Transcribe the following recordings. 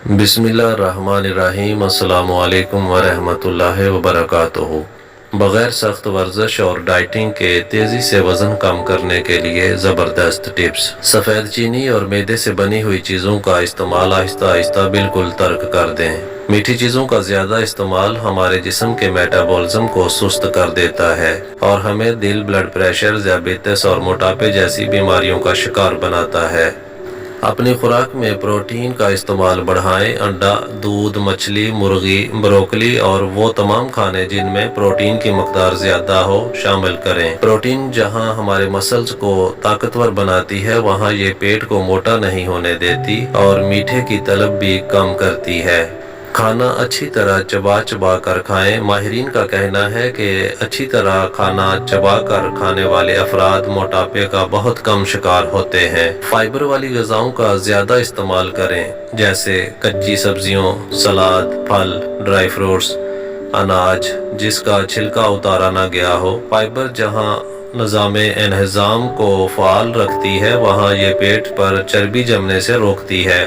बिस्मिल्लाहिर्रहमानिर्रहीम। अस्सलामु अलैकुम वरहमतुल्लाहि वबरकातुहू। बग़ैर सख्त वर्जिश और डाइटिंग के तेज़ी से वज़न कम करने के लिए ज़बरदस्त टिप्स। सफ़ेद चीनी और मैदे से बनी हुई चीज़ों का इस्तेमाल आहिस्ता आहिस्ता बिल्कुल तर्क कर दें। मीठी चीज़ों का ज़्यादा इस्तेमाल हमारे जिस्म के मेटाबॉलिज्म को सुस्त कर देता है और हमें दिल, ब्लड प्रेशर, ज़ियाबेतिस और मोटापे जैसी बीमारियों का शिकार बनाता है। अपनी खुराक में प्रोटीन का इस्तेमाल बढ़ाएं। अंडा, दूध, मछली, मुर्गी, ब्रोकली और वो तमाम खाने जिनमें प्रोटीन की मकदार ज़्यादा हो शामिल करें। प्रोटीन जहां हमारे मसल्स को ताकतवर बनाती है, वहां ये पेट को मोटा नहीं होने देती और मीठे की तलब भी कम करती है। खाना अच्छी तरह चबा चबा कर खाएं। माहिरीन का कहना है कि अच्छी तरह खाना चबा कर खाने वाले अफराद मोटापे का बहुत कम शिकार होते हैं। फाइबर वाली ग़िज़ाओं का ज़्यादा इस्तेमाल करें, जैसे कच्ची सब्जियों, सलाद, फल, ड्राई फ्रूट्स, अनाज जिसका छिलका उतारा ना गया हो। फाइबर जहाँ निज़ामे एनहिज़ाम को फ़ाल रखती है, वहाँ ये पेट पर चर्बी जमने से रोकती है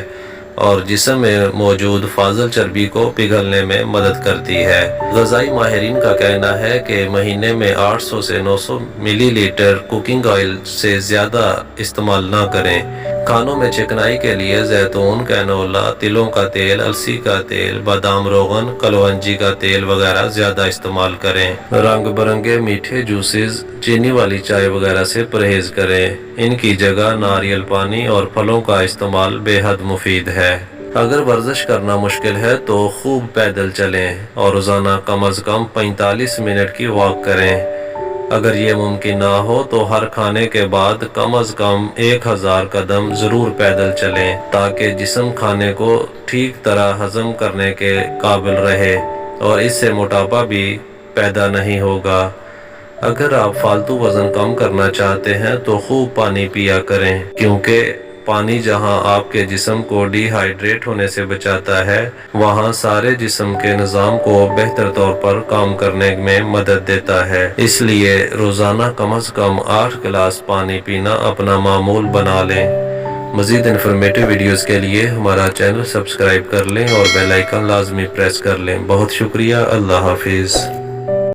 और जिस्म में मौजूद फाजल चर्बी को पिघलने में मदद करती है। ग़िज़ाई माहिरीन का कहना है कि महीने में 800 से 900 मिलीलीटर कुकिंग ऑयल से ज़्यादा इस्तेमाल ना करें। खानों में चिकनाई के लिए जैतून, कैनोला, तिलों का तेल, अलसी का तेल, बादाम रोगन, कलौंजी का तेल वगैरह ज़्यादा इस्तेमाल करें। रंग बिरंगे मीठे जूसेस, चीनी वाली चाय वगैरह से परहेज़ करें। इनकी जगह नारियल पानी और फलों का इस्तेमाल बेहद मुफीद है। अगर वर्जिश करना मुश्किल है तो खूब पैदल चलें और रोज़ाना कम अज़ कम 45 मिनट की वॉक करें। अगर ये मुमकिन ना हो तो हर खाने के बाद कम अज़ कम 1000 कदम ज़रूर पैदल चलें, ताकि जिस्म खाने को ठीक तरह हज़म करने के काबिल रहे और इससे मोटापा भी पैदा नहीं होगा। अगर आप फालतू वज़न कम करना चाहते हैं तो खूब पानी पिया करें, क्योंकि पानी जहां आपके जिस्म को डिहाइड्रेट होने से बचाता है, वहां सारे जिस्म के निज़ाम को बेहतर तौर पर काम करने में मदद देता है। इसलिए रोज़ाना कम अज़ कम 8 गिलास पानी पीना अपना मामूल बना लें। मज़ीद इन्फॉर्मेटिव वीडियोज़ के लिए हमारा चैनल सब्सक्राइब कर लें और बेल आइकन लाजमी प्रेस कर लें। बहुत शुक्रिया। अल्लाह हाफिज़।